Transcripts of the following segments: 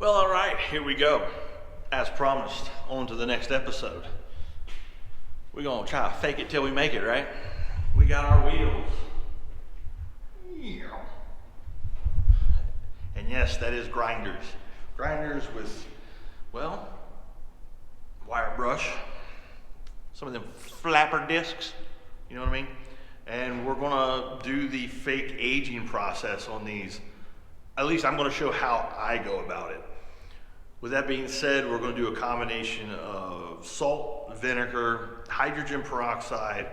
Well, all right, here we go. As promised, on to the next episode. We're gonna try to fake it till we make it, right? We got our wheels. And yes, that is grinders. Grinders with, well, wire brush, some of them flapper discs, you know what I mean? And we're gonna do the fake aging process on these. At least I'm gonna show how I go about it. With that being said, we're gonna do a combination of salt, vinegar, hydrogen peroxide,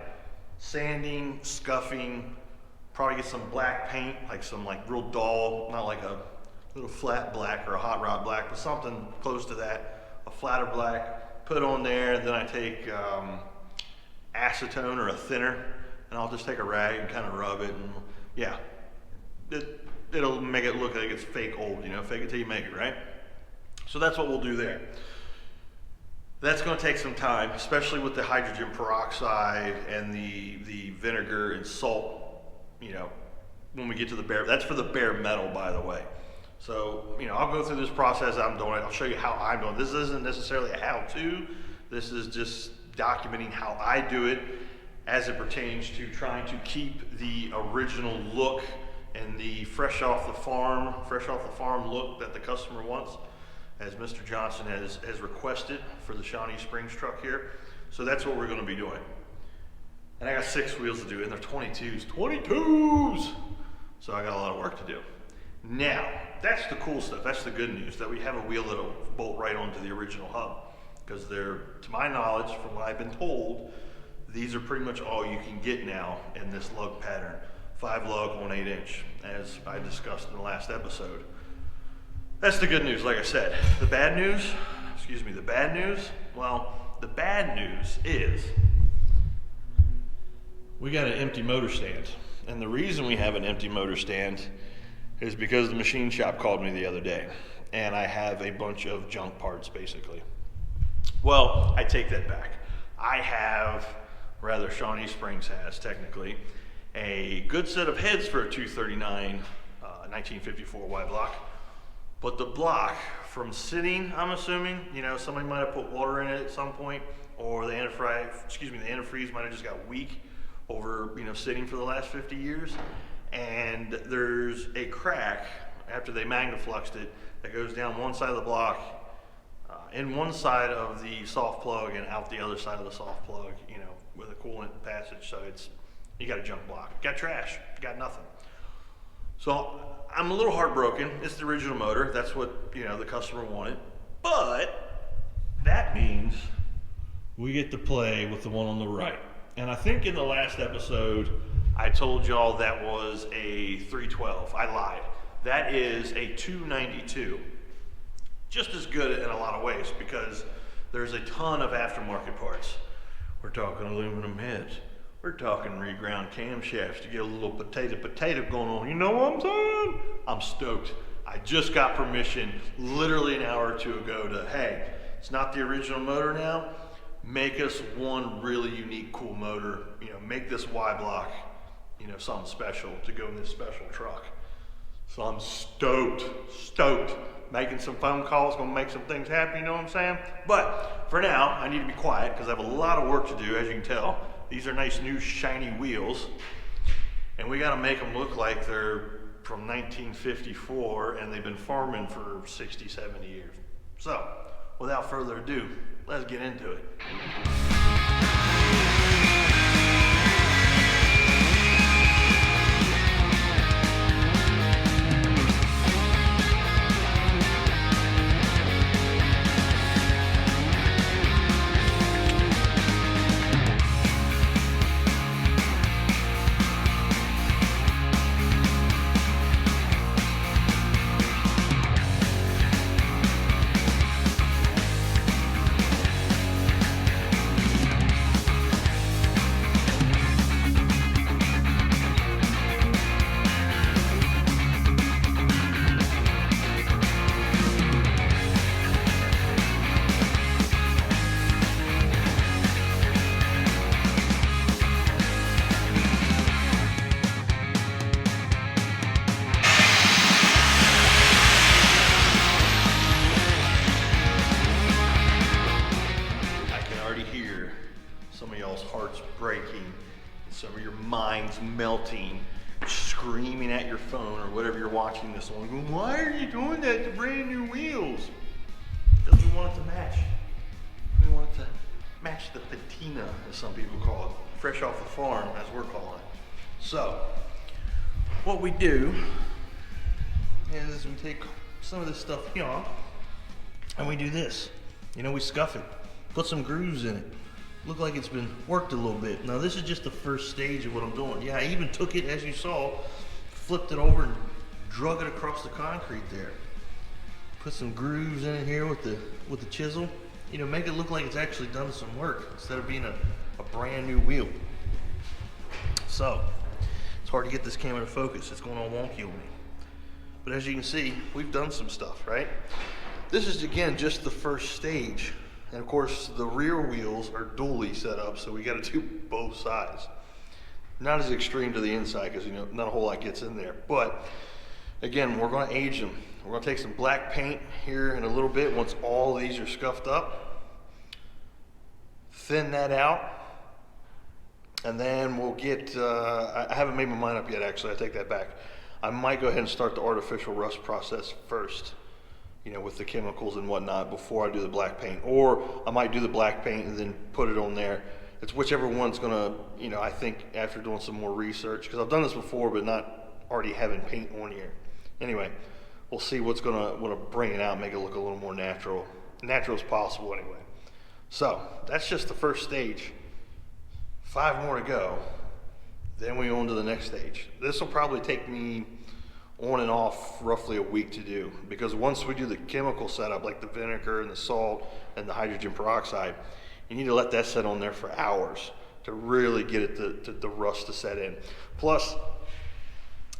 sanding, scuffing, probably get some black paint, like some real dull, not like a little flat black or a hot rod black, but something close to that, a flatter black, put on there, and then I take acetone or a thinner, and I'll just take a rag and kind of rub it, and yeah, it'll make it look like it's fake old, fake it till you make it, right? So that's what we'll do there. That's going to take some time, especially with the hydrogen peroxide and the vinegar and salt, when we get to the bare, that's for the bare metal, by the way. So, I'll go through this process I'm doing it. I'll show you how I'm doing it. This isn't necessarily a how-to. This is just documenting how I do it as it pertains to trying to keep the original look and the fresh off the farm look that the customer wants, as Mr. Johnson has requested for the Shawnee Springs truck here. So that's what we're going to be doing. And I got 6 wheels to do, and they're 22s. 22s! So I got a lot of work to do. Now, that's the cool stuff. That's the good news, that we have a wheel that'll bolt right onto the original hub. Because they're, to my knowledge, from what I've been told, these are pretty much all you can get now in this lug pattern. 5 lug on 8 inch, as I discussed in the last episode. That's the good news, like I said. The bad news, well, the bad news is we got an empty motor stand. And the reason we have an empty motor stand is because the machine shop called me the other day, and I have a bunch of junk parts, basically. Well, I take that back. Shawnee Springs has, technically, a good set of heads for a 239 1954 Y block. But the block, from sitting, I'm assuming, somebody might have put water in it at some point, or the antifreeze might have just got weak over, sitting for the last 50 years. And there's a crack after they magnafluxed it that goes down one side of the block, in one side of the soft plug and out the other side of the soft plug, with a coolant passage. So you got a junk block, got trash, got nothing. So I'm a little heartbroken. It's the original motor. That's what, the customer wanted. But that means we get to play with the one on the right. And I think in the last episode, I told y'all that was a 312. I lied. That is a 292. Just as good in a lot of ways, because there's a ton of aftermarket parts. We're talking aluminum heads. We're talking reground camshafts to get a little potato going on. You know what I'm saying? I'm stoked. I just got permission literally an hour or two ago to, hey, it's not the original motor now. Make us one really unique, cool motor. Make this Y block, something special to go in this special truck. So I'm stoked. Making some phone calls, gonna make some things happen, you know what I'm saying? But for now, I need to be quiet because I have a lot of work to do, as you can tell. These are nice new shiny wheels, and we gotta make them look like they're from 1954 and they've been farming for 60, 70 years. So, without further ado, let's get into it. melting, screaming at your phone or whatever you're watching this on, going, why are you doing that to brand new wheels? Because we want it to match. We want it to match the patina, as some people call it, fresh off the farm, as we're calling it. So, what we do is we take some of this stuff here and we do this. You know, we scuff it, put some grooves in it. Look like it's been worked a little bit. Now this is just the first stage of what I'm doing. Yeah, I even took it, as you saw, flipped it over and drug it across the concrete there. Put some grooves in it here with the chisel. You know, make it look like it's actually done some work instead of being a brand new wheel. So, it's hard to get this camera to focus. It's going all wonky on me. But as you can see, we've done some stuff, right? This is, again, just the first stage. And of course, the rear wheels are dually set up, so we got to do both sides. Not as extreme to the inside, because, you know, not a whole lot gets in there. But again, we're going to age them. We're going to take some black paint here in a little bit once all these are scuffed up. Thin that out. And then we'll get, I haven't made my mind up yet, actually. I take that back. I might go ahead and start the artificial rust process first, you know, with the chemicals and whatnot before I do the black paint. Or I might do the black paint and then put it on there. It's whichever one's gonna, you know, I think after doing some more research, because I've done this before, but not already having paint on here. Anyway, we'll see what's gonna bring it out, make it look a little more natural as possible anyway. So that's just the first stage. 5 more to go. Then we go on to the next stage. This will probably take me on and off roughly a week to do, because once we do the chemical setup, like the vinegar and the salt and the hydrogen peroxide, you need to let that set on there for hours to really get it the rust to set in. Plus,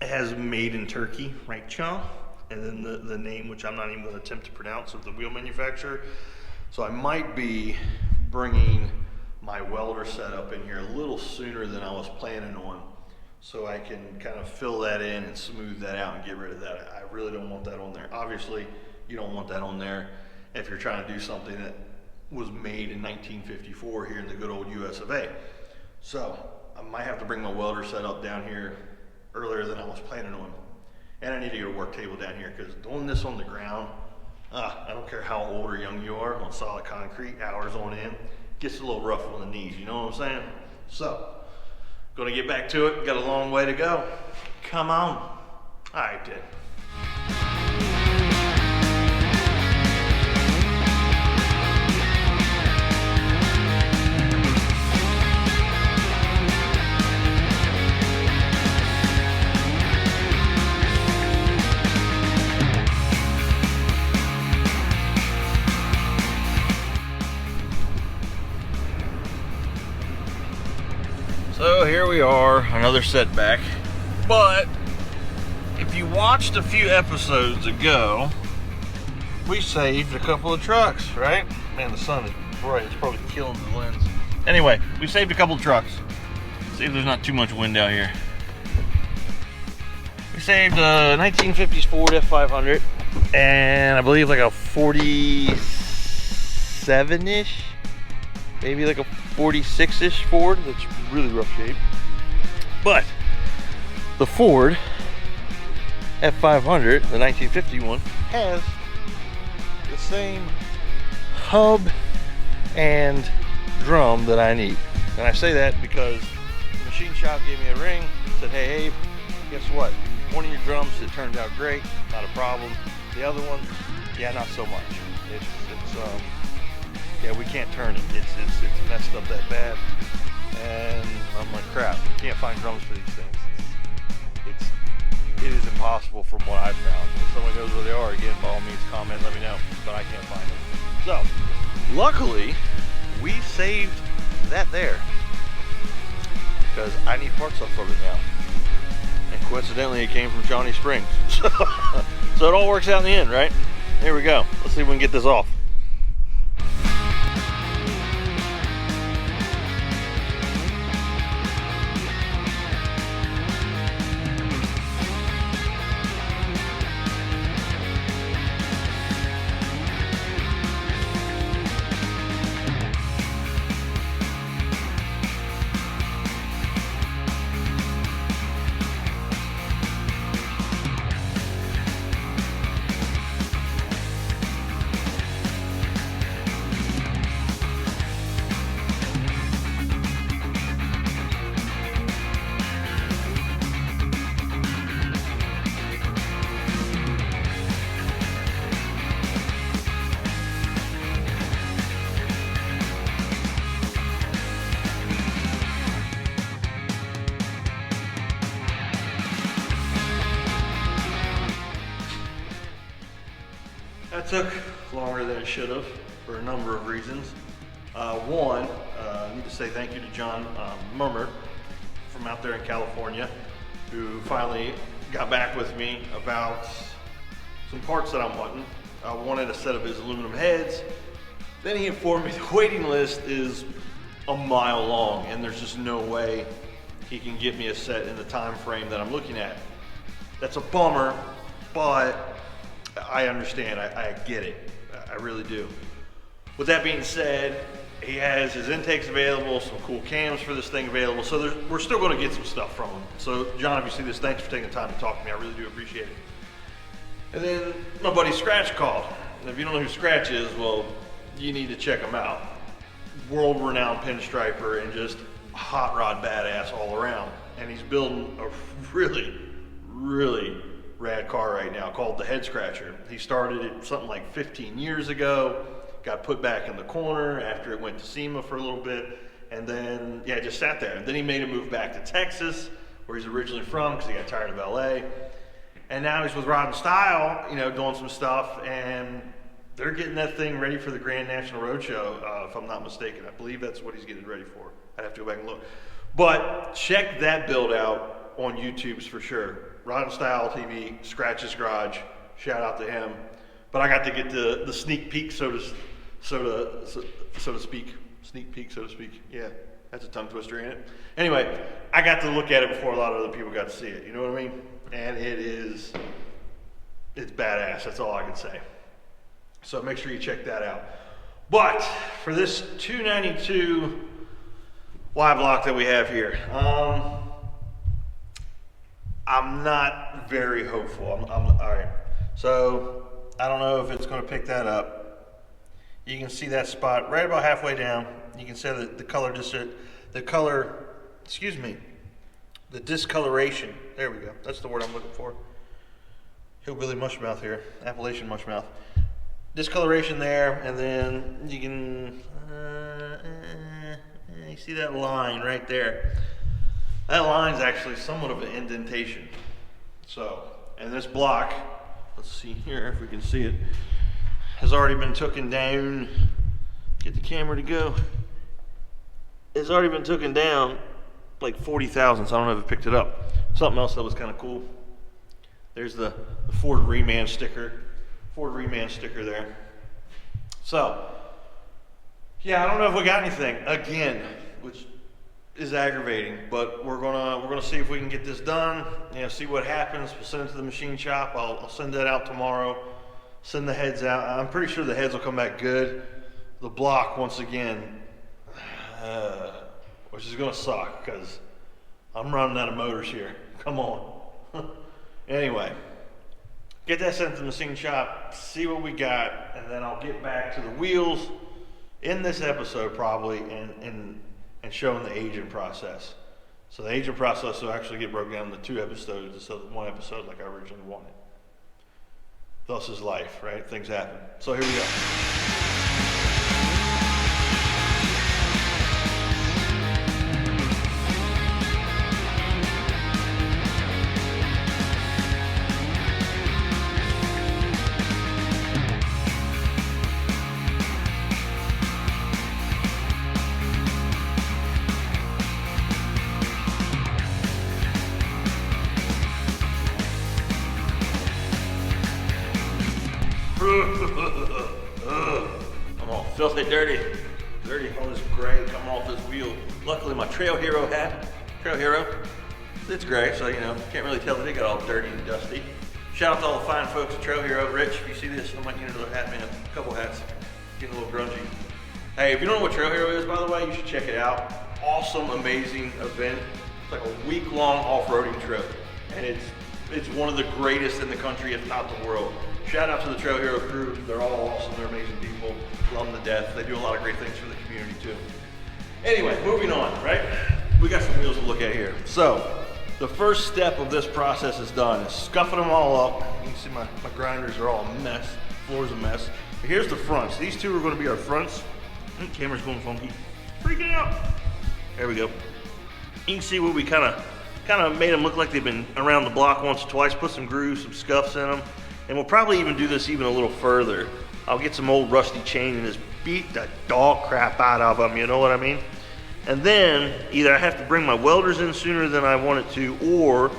it has made in Turkey, right, Cha? And then the name, which I'm not even going to attempt to pronounce, of the wheel manufacturer. So I might be bringing my welder setup in here a little sooner than I was planning on, so I can kind of fill that in and smooth that out and get rid of that. I really don't want that on there. Obviously, you don't want that on there if you're trying to do something that was made in 1954 here in the good old US of A. So I might have to bring my welder setup down here earlier than I was planning on. And I need to get a work table down here, because doing this on the ground, I don't care how old or young you are, on solid concrete, hours on end, gets a little rough on the knees, you know what I'm saying? So, gonna get back to it, got a long way to go. Come on. All right, then. So here we are, another setback. But if you watched a few episodes ago, we saved a couple of trucks, right? Man, the sun is bright, it's probably killing the lens. Anyway, we saved a couple of trucks. See if there's not too much wind out here. We saved a 1950s Ford F500 and I believe like a 47-ish, maybe like a 46-ish Ford that's really rough shape. But the Ford F500, the 1951, has the same hub and drum that I need. And I say that because the machine shop gave me a ring, said, hey Abe, guess what? One of your drums, it turned out great, not a problem. The other one, yeah, not so much. It's yeah, we can't turn it. It's messed up that bad. And I'm like, crap, can't find drums for these things. It is impossible from what I've found. If someone knows where they are, again, by all means, comment, let me know. But I can't find them. So, luckily, we saved that there, because I need parts off of it now. And coincidentally, it came from Shawnee Springs. So it all works out in the end, right? Here we go. Let's see if we can get this off. That took longer than it should have for a number of reasons. One, I need to say thank you to John Murmer from out there in California, who finally got back with me about some parts that I'm wanting. I wanted a set of his aluminum heads. Then he informed me the waiting list is a mile long and there's just no way he can get me a set in the time frame that I'm looking at. That's a bummer, but I understand, I get it, I really do. With that being said, he has his intakes available, some cool cams for this thing available, so we're still gonna get some stuff from him. So John, if you see this, thanks for taking the time to talk to me, I really do appreciate it. And then my buddy Scratch called. And if you don't know who Scratch is, well, you need to check him out. World-renowned pinstriper and just hot rod badass all around. And he's building a really, really rad car right now called the Head Scratcher. He started it something like 15 years ago, got put back in the corner after it went to SEMA for a little bit, and then, yeah, just sat there. And then he made a move back to Texas, where he's originally from, because he got tired of LA. And now he's with Rod and Style, you know, doing some stuff, and they're getting that thing ready for the Grand National Roadshow, if I'm not mistaken. I believe that's what he's getting ready for. I'd have to go back and look. But check that build out on YouTube's for sure. Rod and Style TV, Scratch's Garage, shout out to him. But I got to get the sneak peek, so to speak. Sneak peek, so to speak. Yeah, that's a tongue twister, ain't it? Anyway, I got to look at it before a lot of other people got to see it. You know what I mean? And it's badass. That's all I can say. So make sure you check that out. But for this 292 Y block that we have here, I'm not very hopeful. All right. So I don't know if it's going to pick that up. You can see that spot right about halfway down. You can see the discoloration. There we go. That's the word I'm looking for. Hillbilly mushmouth here, Appalachian mushmouth. Discoloration there, and then you can you see that line right there. That line's actually somewhat of an indentation. So, and this block, let's see here if we can see it, has already been taken down. Get the camera to go. It's already been taken down like 40 thousandths. I don't know if it picked it up. Something else that was kind of cool. There's the Ford Reman sticker. Ford Reman sticker there. So, yeah, I don't know if we got anything again, which is aggravating, but we're gonna see if we can get this done. You know, see what happens. We'll send it to the machine shop. I'll send that out tomorrow. Send the heads out. I'm pretty sure the heads will come back good. The block, once again, which is gonna suck because I'm running out of motors here. Come on. Anyway, get that sent to the machine shop, see what we got, and then I'll get back to the wheels in this episode probably and showing the aging process. So the aging process will actually get broken down into 2 episodes instead of 1 episode like I originally wanted. Thus is life, right? Things happen. So here we go. I'm all filthy dirty, all this gray coming off this wheel. Luckily my Trail Hero hat, it's gray, so you know, can't really tell that it got all dirty and dusty. Shout out to all the fine folks at Trail Hero. Rich, if you see this, I might need another hat, man. A couple hats, getting a little grungy. Hey, if you don't know what Trail Hero is, by the way, you should check it out. Awesome, amazing event. It's like a week-long off-roading trip, and it's one of the greatest in the country, if not the world. Shout out to the Trail Hero crew. They're all awesome. They're amazing people. Love them to death. They do a lot of great things for the community too. Anyway, moving on, right? We got some wheels to look at here. So, the first step of this process is done. Is scuffing them all up. You can see my grinders are all a mess. Floor's a mess. Here's the fronts. These 2 are going to be our fronts. Camera's going funky. Freaking out. There we go. You can see where we kind of made them look like they've been around the block once or twice. Put some grooves, some scuffs in them. And we'll probably even do this even a little further. I'll get some old rusty chain and just beat the dog crap out of them, you know what I mean? And then either I have to bring my welders in sooner than I wanted to, or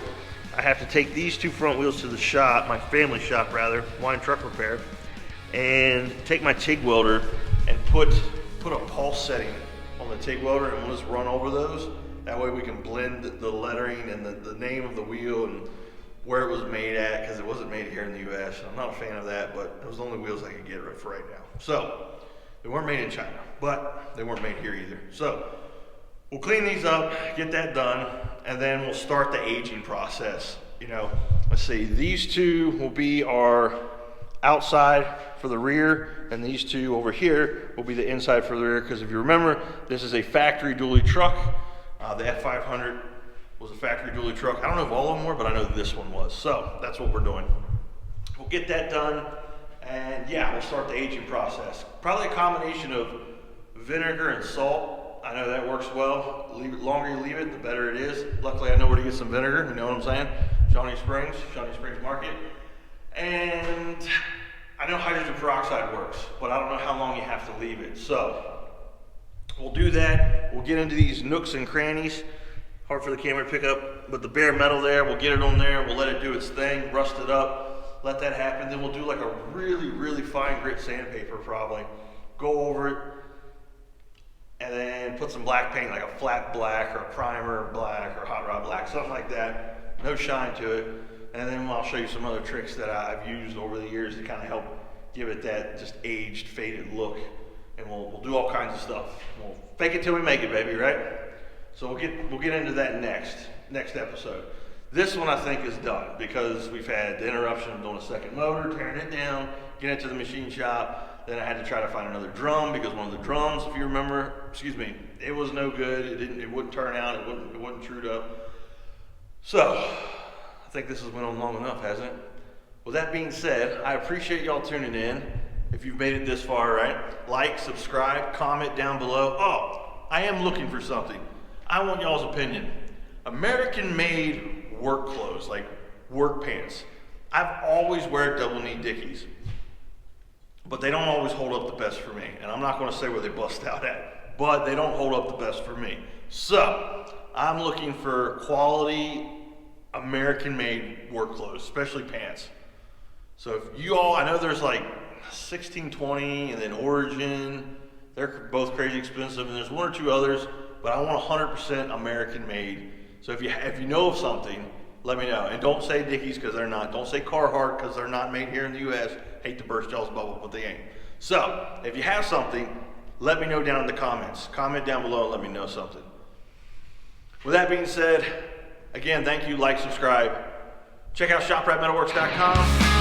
I have to take these two front wheels to the shop, my family shop rather, Wine Truck Repair, and take my TIG welder and put a pulse setting on the TIG welder, and we'll just run over those. That way we can blend the lettering and the name of the wheel and where it was made at, because it wasn't made here in the US. I'm not a fan of that, but it was the only wheels I could get right for right now. So they weren't made in China, but they weren't made here either. So we'll clean these up, get that done, and then we'll start the aging process. You know, let's see, these two will be our outside for the rear, and these two over here will be the inside for the rear, because if you remember, this is a factory dually truck. The F500 was a factory dually truck. I don't know if all of them were, but I know this one was. So that's what we're doing. We'll get that done, and yeah, we'll start the aging process. Probably a combination of vinegar and salt. I know that works well. The longer you leave it, the better it is. Luckily, I know where to get some vinegar. You know what I'm saying? Shawnee Springs Market. And I know hydrogen peroxide works, but I don't know how long you have to leave it. So we'll do that. We'll get into these nooks and crannies. Hard for the camera to pick up, but the bare metal there, we'll get it on there. We'll let it do its thing, rust it up, let that happen. Then we'll do like a really, really fine grit sandpaper probably. Go over it, and then put some black paint, like a flat black or a primer black or hot rod black, something like that. No shine to it. And then I'll show you some other tricks that I've used over the years to kind of help give it that just aged, faded look. And we'll do all kinds of stuff. We'll fake it till we make it, baby, right? So we'll get into that next episode. This one I think is done, because we've had the interruption of doing a second motor, tearing it down, getting it to the machine shop. Then I had to try to find another drum, because one of the drums, if you remember, it was no good. It wouldn't turn out. It wouldn't trued up. So I think this has went on long enough, hasn't it? With that being said, I appreciate y'all tuning in. If you've made it this far, right? Like, subscribe, comment down below. Oh, I am looking for something. I want y'all's opinion. American-made work clothes, like work pants. I've always wear double-knee Dickies, but they don't always hold up the best for me. And I'm not going to say where they bust out at, but they don't hold up the best for me. So I'm looking for quality American-made work clothes, especially pants. So if you all, I know there's like 1620 and then Origin. They're both crazy expensive, and there's one or two others, but I want 100% American made. So if you know of something, let me know. And don't say Dickies, because they're not. Don't say Carhartt, because they're not made here in the US. Hate to burst y'all's bubble, but they ain't. So if you have something, let me know down in the comments. Comment down below and let me know something. With that being said, again, thank you, like, subscribe. Check out shop.metalworks.com.